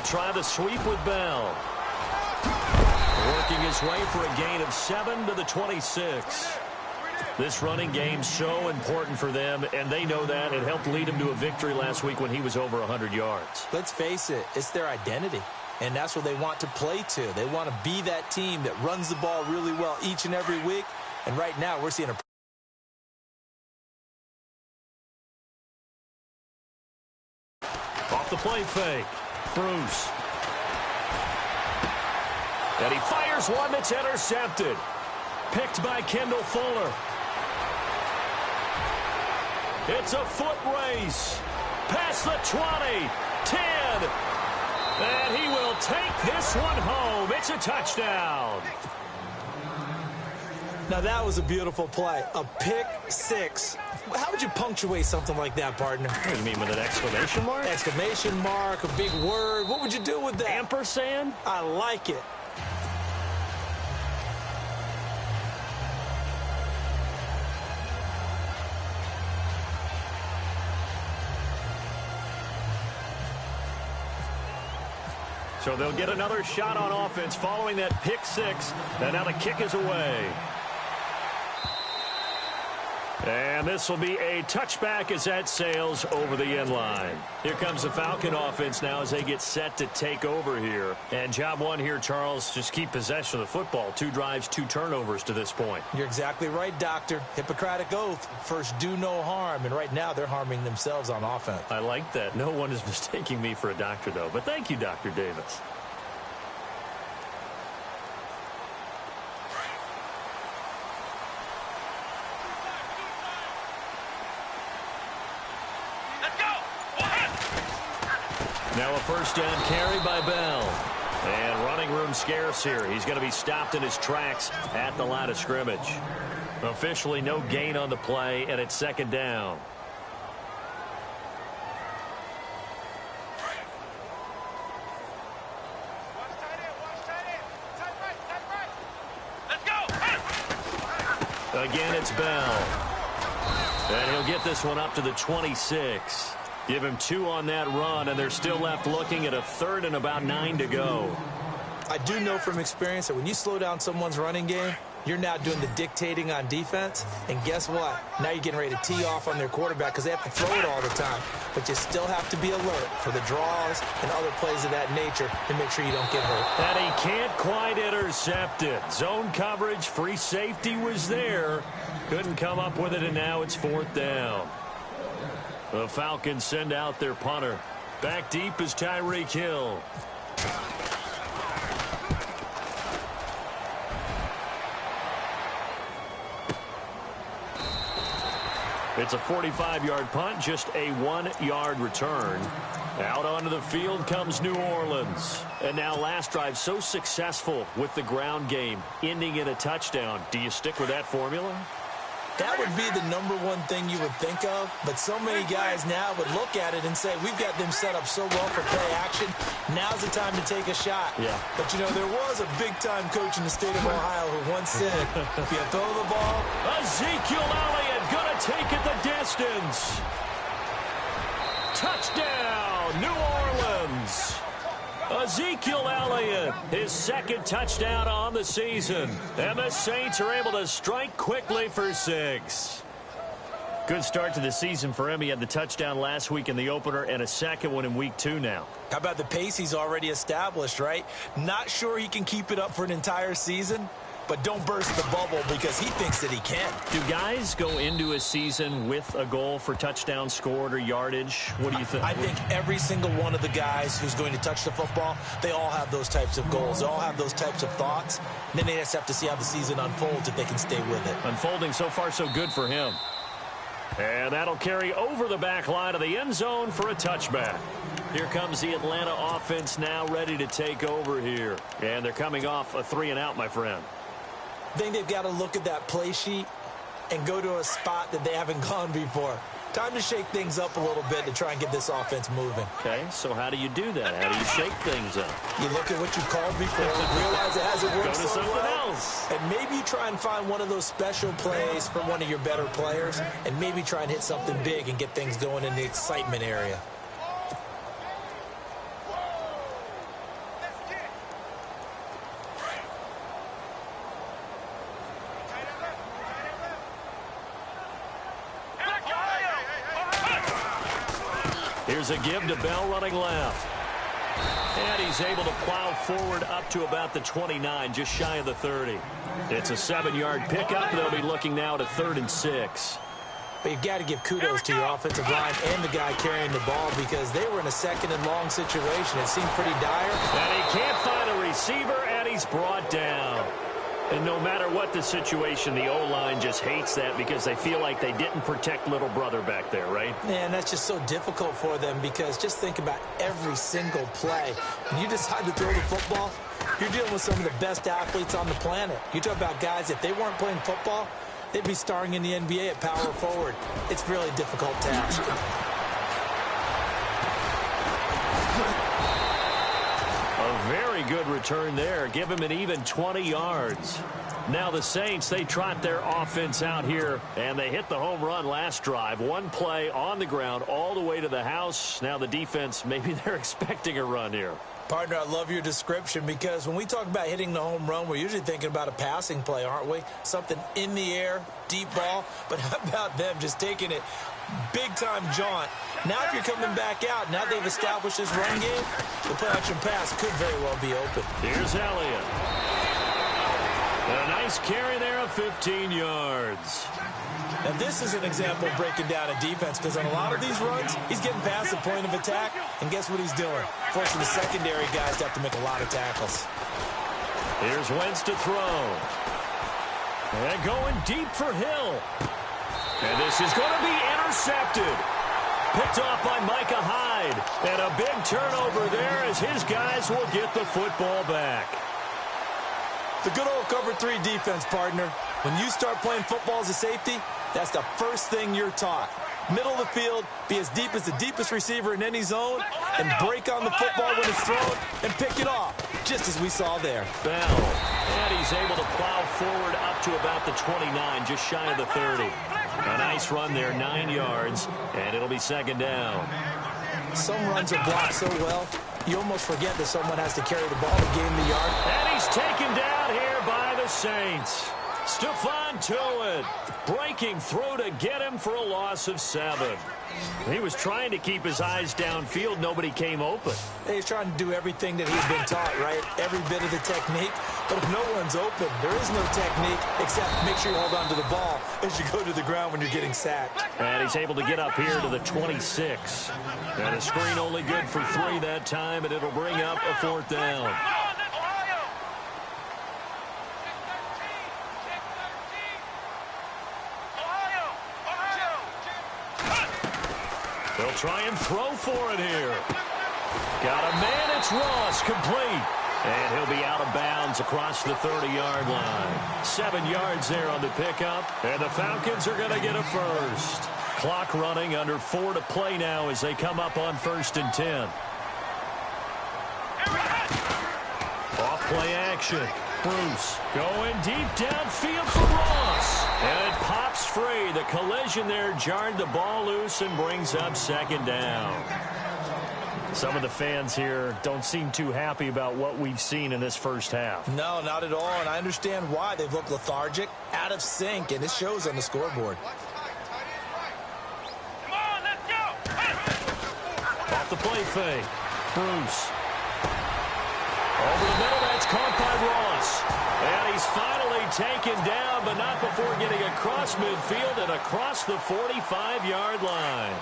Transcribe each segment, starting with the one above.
try the sweep with Bell. Working his way for a gain of 7 to the 26. This running game's so important for them, and they know that. It helped lead him to a victory last week when he was over 100 yards. Let's face it, it's their identity, and that's what they want to play to. They want to be that team that runs the ball really well each and every week, and right now we're seeing a off the play fake. Bruce. And he fires one that's intercepted. Picked by Kendall Fuller. It's a foot race. Past the 20. 10. And he will take this one home. It's a touchdown. Now that was a beautiful play. A pick six. How would you punctuate something like that, partner? What do you mean, with an exclamation mark? Exclamation mark, a big word. What would you do with that? Ampersand? I like it. So they'll get another shot on offense following that pick six. And now the kick is away. And this will be a touchback as that sails over the end line. Here comes the Falcon offense now as they get set to take over here. And job one here, Charles, just keep possession of the football. 2 drives, 2 turnovers to this point. You're exactly right, Doctor. Hippocratic oath. First, do no harm. And right now, they're harming themselves on offense. I like that. No one is mistaking me for a doctor, though. But thank you, Dr. Davis. Now a first down carry by Bell. And running room scarce here. He's going to be stopped in his tracks at the line of scrimmage. Officially no gain on the play, and it's second down. Again, it's Bell. And he'll get this one up to the 26. Give him 2 on that run, and they're still left looking at a 3rd and about 9 to go. I do know from experience that when you slow down someone's running game, you're now doing the dictating on defense. And guess what? Now you're getting ready to tee off on their quarterback because they have to throw it all the time. But you still have to be alert for the draws and other plays of that nature to make sure you don't get hurt. And he can't quite intercept it. Zone coverage, free safety was there. Couldn't come up with it, and now it's 4th down. The Falcons send out their punter. Back deep is Tyreek Hill. It's a 45-yard punt, just a 1-yard return. Out onto the field comes New Orleans. And now last drive so successful with the ground game, ending in a touchdown. Do you stick with that formula? That would be the #1 thing you would think of, but so many guys now would look at it and say, we've got them set up so well for play action. Now's the time to take a shot. Yeah. But, you know, there was a big-time coach in the state of Ohio who once said, if you throw the ball, Ezekiel Elliott going to take it the distance. Touchdown, New Orleans. Ezekiel Elliott, his 2nd touchdown on the season. And the Saints are able to strike quickly for 6. Good start to the season for him. He had the touchdown last week in the opener and a 2nd one in week 2 now. How about the pace he's already established, right? Not sure he can keep it up for an entire season, but don't burst the bubble because he thinks that he can. Do guys go into a season with a goal for touchdown scored or yardage? What do you think? I think every single one of the guys who's going to touch the football, they all have those types of goals. They all have those types of thoughts. And then they just have to see how the season unfolds if they can stay with it. Unfolding so far so good for him. And that'll carry over the back line of the end zone for a touchback. Here comes the Atlanta offense now ready to take over here. And they're coming off a 3-and-out, my friend. I think they've got to look at that play sheet and go to a spot that they haven't gone before. Time to shake things up a little bit to try and get this offense moving. Okay, so how do you do that? How do you shake things up? You look at what you called before, realize it hasn't worked Go to so something well, else. and maybe you try and find one of those special plays from one of your better players, and maybe try and hit something big and get things going in the excitement area. There's a give to Bell running left. And he's able to plow forward up to about the 29, just shy of the 30. It's a 7-yard pickup. They'll be looking now to 3rd and 6. But you've got to give kudos to your offensive line and the guy carrying the ball because they were in a 2nd and long situation. It seemed pretty dire. And he can't find a receiver, and he's brought down. And no matter what the situation, the O-line just hates that because they feel like they didn't protect little brother back there, right? Man, that's just so difficult for them because just think about every single play. When you decide to throw the football, you're dealing with some of the best athletes on the planet. You talk about guys, if they weren't playing football, they'd be starring in the NBA at power forward. It's a really difficult task. A very good return there. Give him an even 20 yards. Now the Saints, they trot their offense out here, and they hit the home run last drive. One play on the ground all the way to the house. Now the defense, maybe they're expecting a run here. Partner, I love your description because when we talk about hitting the home run, we're usually thinking about a passing play, aren't we? Something in the air, deep ball. But how about them just taking it big-time jaunt? Now if you're coming back out, now they've established this run game, the play-action pass could very well be open. Here's Elliott. A nice carry there of 15 yards. Now, this is an example of breaking down a defense because on a lot of these runs, he's getting past the point of attack, and guess what he's doing? Forcing the secondary guys to have to make a lot of tackles. Here's Wentz to throw. And going deep for Hill. And this is going to be intercepted. Picked off by Micah Hyde. And a big turnover there as his guys will get the football back. The good old cover 3 defense, partner. When you start playing football as a safety, that's the first thing you're taught. Middle of the field, be as deep as the deepest receiver in any zone, and break on the football when it's thrown and pick it off, just as we saw there. Bell, and he's able to plow forward up to about the 29, just shy of the 30. A nice run there, 9 yards, and it'll be 2nd down. Some runs are blocked so well, you almost forget that someone has to carry the ball to gain the yard. And he's taken down here by the Saints. Stephon Tuitt breaking through to get him for a loss of 7. He was trying to keep his eyes downfield. Nobody came open. He's trying to do everything that he's been taught, right? Every bit of the technique. But if no one's open, there is no technique except make sure you hold on to the ball as you go to the ground when you're getting sacked. And he's able to get up here to the 26. And a screen only good for 3 that time, and it'll bring up a 4th down. They'll try and throw for it here. Got a man, it's Ross, complete. And he'll be out of bounds across the 30-yard line. 7 yards there on the pickup, and the Falcons are going to get a first. Clock running, under 4 to play now as they come up on 1st and 10. Off play action. Bruce going deep downfield for Ross. And it pops free. The collision there jarred the ball loose and brings up 2nd down. Some of the fans here don't seem too happy about what we've seen in this first half. No, not at all, and I understand why. They've looked lethargic, out of sync, and it shows on the scoreboard. Come on, let's go! Off the play fake. Bruce. Over the middle, that's caught by Ross. And he's finally taken down, but not before getting across midfield and across the 45-yard line.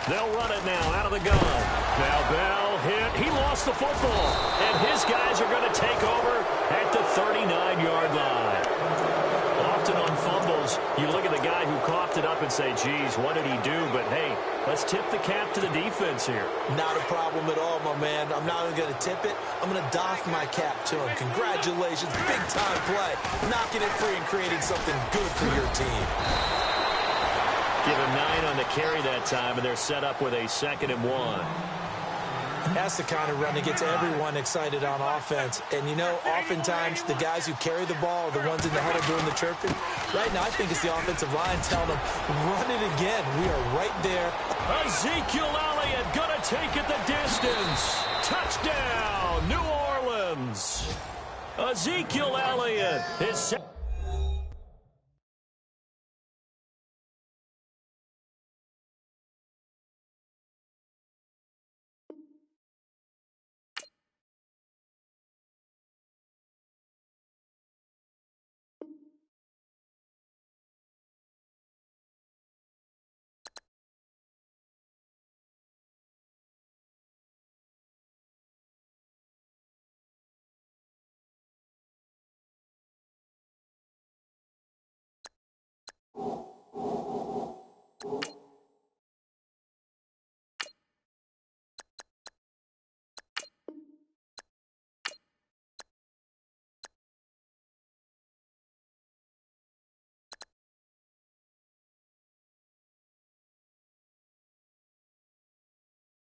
They'll run it now out of the gun. Now Bell hit. He lost the football. And his guys are going to take over at the 39-yard line. Often on fumbles, you look at the guy who coughed it up and say, geez, what did he do? But, hey, let's tip the cap to the defense here. Not a problem at all, my man. I'm not even going to tip it. I'm going to doff my cap to him. Congratulations. Big-time play. Knocking it free and creating something good for your team. Give him 9 on the carry that time, and they're set up with a 2nd and 1. That's the kind of run that gets everyone excited on offense. And, you know, oftentimes the guys who carry the ball are the ones in the huddle doing the chirping. Right now, I think it's the offensive line telling them, run it again. We are right there. Ezekiel Elliott going to take it the distance. Touchdown, New Orleans. Ezekiel Elliott is